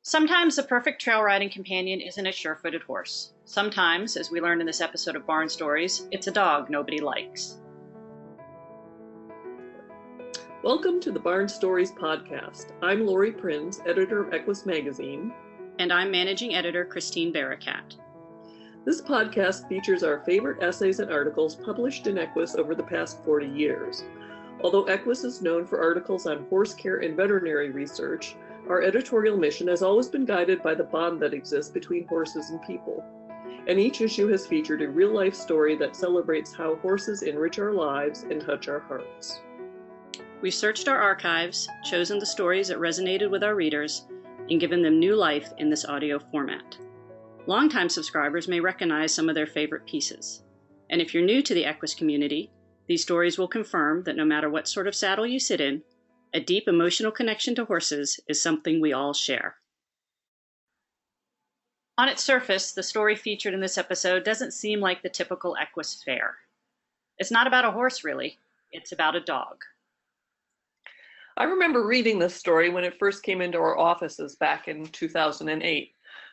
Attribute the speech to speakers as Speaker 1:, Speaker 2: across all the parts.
Speaker 1: Sometimes the perfect trail riding companion isn't a sure-footed horse. Sometimes, as we learned in this episode of Barn Stories, it's a dog nobody likes.
Speaker 2: Welcome to the Barn Stories podcast. I'm Lori Prinz, editor of EQUUS magazine.
Speaker 1: And I'm managing editor Christine Barakat.
Speaker 2: This podcast features our favorite essays and articles published in EQUUS over the past 40 years. Although EQUUS is known for articles on horse care and veterinary research, our editorial mission has always been guided by the bond that exists between horses and people. And each issue has featured a real-life story that celebrates how horses enrich our lives and touch our hearts.
Speaker 1: We've searched our archives, chosen the stories that resonated with our readers, and given them new life in this audio format. Longtime subscribers may recognize some of their favorite pieces. And if you're new to the EQUUS community, these stories will confirm that no matter what sort of saddle you sit in, a deep emotional connection to horses is something we all share. On its surface, the story featured in this episode doesn't seem like the typical EQUUS fare. It's not about a horse, really. It's about a dog.
Speaker 2: I remember reading this story when it first came into our offices back in 2008.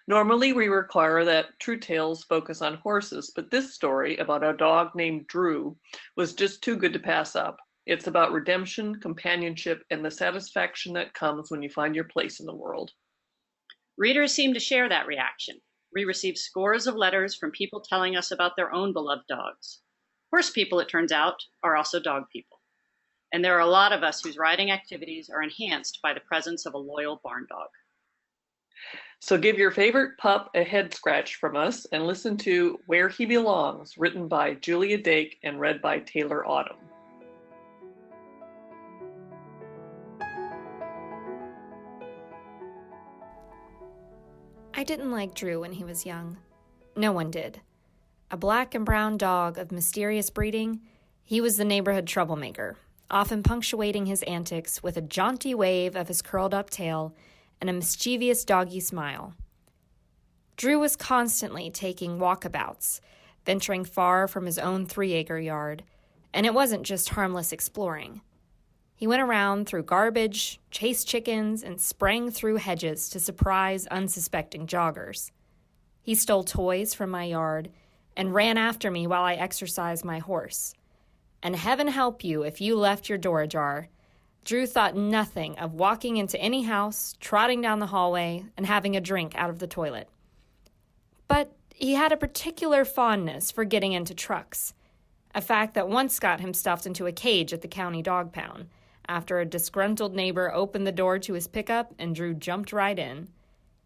Speaker 2: Normally, we require that true tales focus on horses, but this story about a dog named Drew was just too good to pass up. It's about redemption, companionship, and the satisfaction that comes when you find your place in the world.
Speaker 1: Readers seem to share that reaction. We receive scores of letters from people telling us about their own beloved dogs. Horse people, it turns out, are also dog people. And there are a lot of us whose riding activities are enhanced by the presence of a loyal barn dog.
Speaker 2: So give your favorite pup a head scratch from us and listen to Where He Belongs, written by Julia Dake and read by Taylor Autumn.
Speaker 3: I didn't like Drew when he was young. No one did. A black and brown dog of mysterious breeding, he was the neighborhood troublemaker, often punctuating his antics with a jaunty wave of his curled-up tail and a mischievous doggy smile. Drew was constantly taking walkabouts, venturing far from his own 3-acre yard, and it wasn't just harmless exploring. He went around through garbage, chased chickens, and sprang through hedges to surprise unsuspecting joggers. He stole toys from my yard and ran after me while I exercised my horse. And heaven help you if you left your door ajar. Drew thought nothing of walking into any house, trotting down the hallway, and having a drink out of the toilet. But he had a particular fondness for getting into trucks, a fact that once got him stuffed into a cage at the county dog pound, after a disgruntled neighbor opened the door to his pickup and Drew jumped right in.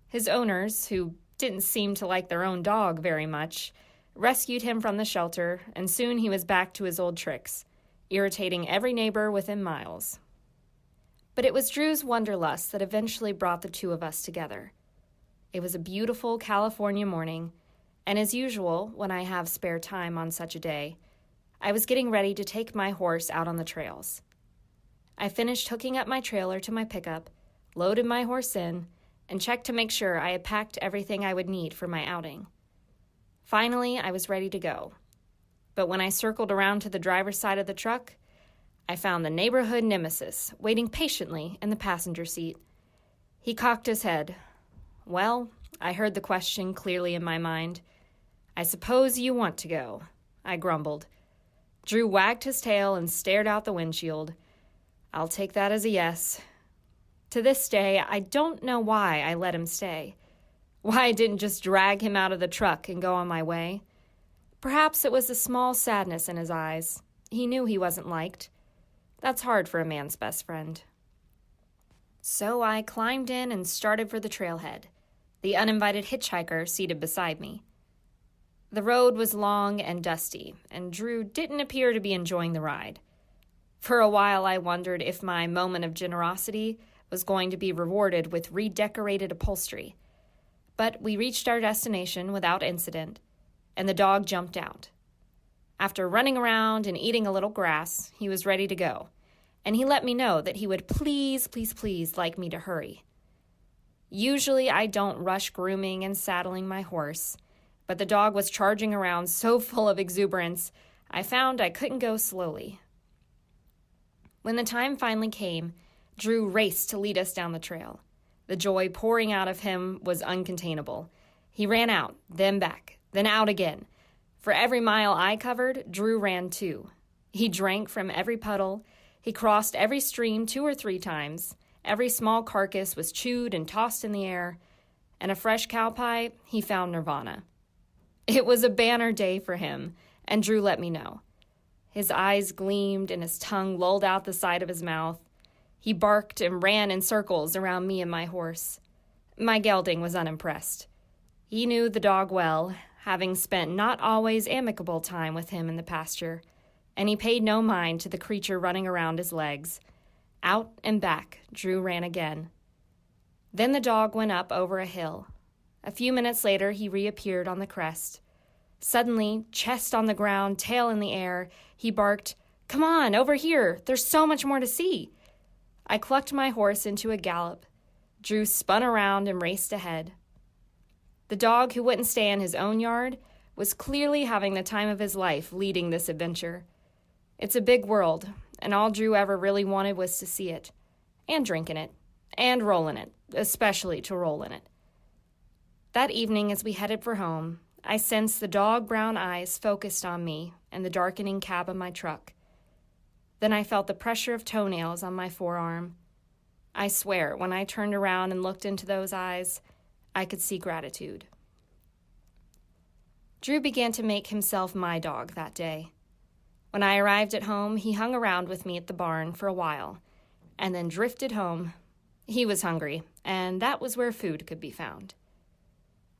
Speaker 3: His owners, who didn't seem to like their own dog very much, rescued him from the shelter, and soon he was back to his old tricks, irritating every neighbor within miles. But it was Drew's wanderlust that eventually brought the two of us together. It was a beautiful California morning, and as usual, when I have spare time on such a day, I was getting ready to take my horse out on the trails. I finished hooking up my trailer to my pickup, loaded my horse in, and checked to make sure I had packed everything I would need for my outing. Finally, I was ready to go. But when I circled around to the driver's side of the truck, I found the neighborhood nemesis waiting patiently in the passenger seat. He cocked his head. Well, I heard the question clearly in my mind. I suppose you want to go, I grumbled. Drew wagged his tail and stared out the windshield. I'll take that as a yes. To this day, I don't know why I let him stay. Why I didn't just drag him out of the truck and go on my way. Perhaps it was a small sadness in his eyes. He knew he wasn't liked. That's hard for a man's best friend. So I climbed in and started for the trailhead, the uninvited hitchhiker seated beside me. The road was long and dusty, and Drew didn't appear to be enjoying the ride. For a while, I wondered if my moment of generosity was going to be rewarded with redecorated upholstery. But we reached our destination without incident, and the dog jumped out. After running around and eating a little grass, he was ready to go, and he let me know that he would please like me to hurry. Usually, I don't rush grooming and saddling my horse, but the dog was charging around so full of exuberance, I found I couldn't go slowly. When the time finally came, Drew raced to lead us down the trail. The joy pouring out of him was uncontainable. He ran out, then back, then out again. For every mile I covered, Drew ran too. He drank from every puddle. He crossed every stream 2 or 3 times. Every small carcass was chewed and tossed in the air. And a fresh cow pie, he found nirvana. It was a banner day for him, and Drew let me know. His eyes gleamed and his tongue lolled out the side of his mouth. He barked and ran in circles around me and my horse. My gelding was unimpressed. He knew the dog well, having spent not always amicable time with him in the pasture, and he paid no mind to the creature running around his legs. Out and back, Drew ran again. Then the dog went up over a hill. A few minutes later, he reappeared on the crest. Suddenly, chest on the ground, tail in the air, he barked, "Come on, over here! There's so much more to see!" I clucked my horse into a gallop. Drew spun around and raced ahead. The dog, who wouldn't stay in his own yard, was clearly having the time of his life leading this adventure. It's a big world, and all Drew ever really wanted was to see it, and drink in it, and roll in it, especially to roll in it. That evening, as we headed for home, I sensed the dog-brown eyes focused on me and the darkening cab of my truck. Then I felt the pressure of toenails on my forearm. I swear, when I turned around and looked into those eyes, I could see gratitude. Drew began to make himself my dog that day. When I arrived at home, he hung around with me at the barn for a while, and then drifted home. He was hungry, and that was where food could be found.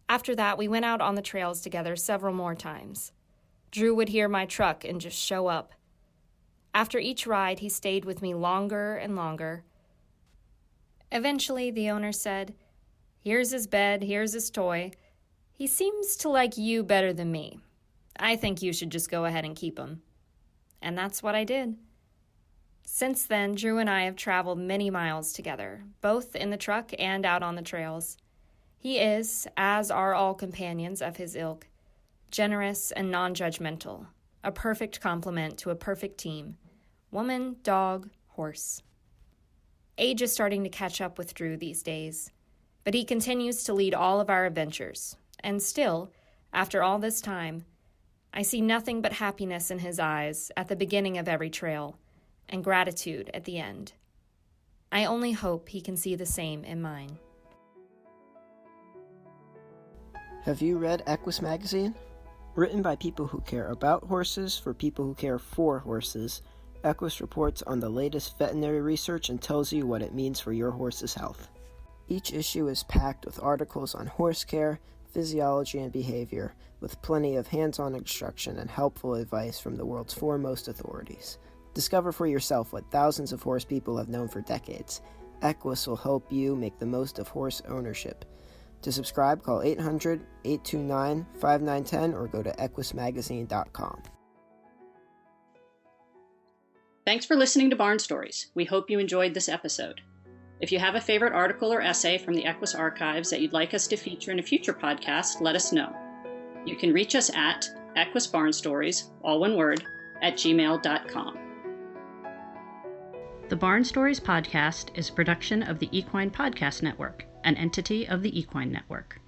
Speaker 3: After that, we went out on the trails together several more times. Drew would hear my truck and just show up. After each ride, he stayed with me longer and longer. Eventually, the owner said, "Here's his bed, here's his toy. He seems to like you better than me. I think you should just go ahead and keep him." And that's what I did. Since then, Drew and I have traveled many miles together, both in the truck and out on the trails. He is, as are all companions of his ilk, generous and non-judgmental, a perfect complement to a perfect team: woman, dog, horse. Age is starting to catch up with Drew these days, but he continues to lead all of our adventures, and still, after all this time, I see nothing but happiness in his eyes at the beginning of every trail, and gratitude at the end. I only hope he can see the same in mine.
Speaker 4: Have you read EQUUS magazine? Written by people who care about horses for people who care for horses, EQUUS reports on the latest veterinary research and tells you what it means for your horse's health. Each issue is packed with articles on horse care, physiology, and behavior, with plenty of hands-on instruction and helpful advice from the world's foremost authorities. Discover for yourself what thousands of horse people have known for decades. EQUUS will help you make the most of horse ownership. To subscribe, call 800-829-5910 or go to equusmagazine.com.
Speaker 1: Thanks for listening to Barn Stories. We hope you enjoyed this episode. If you have a favorite article or essay from the EQUUS archives that you'd like us to feature in a future podcast, let us know. You can reach us at equusbarnstories, all one word, @gmail.com. The Barn Stories podcast is a production of the Equine Podcast Network, an entity of the Equine Network.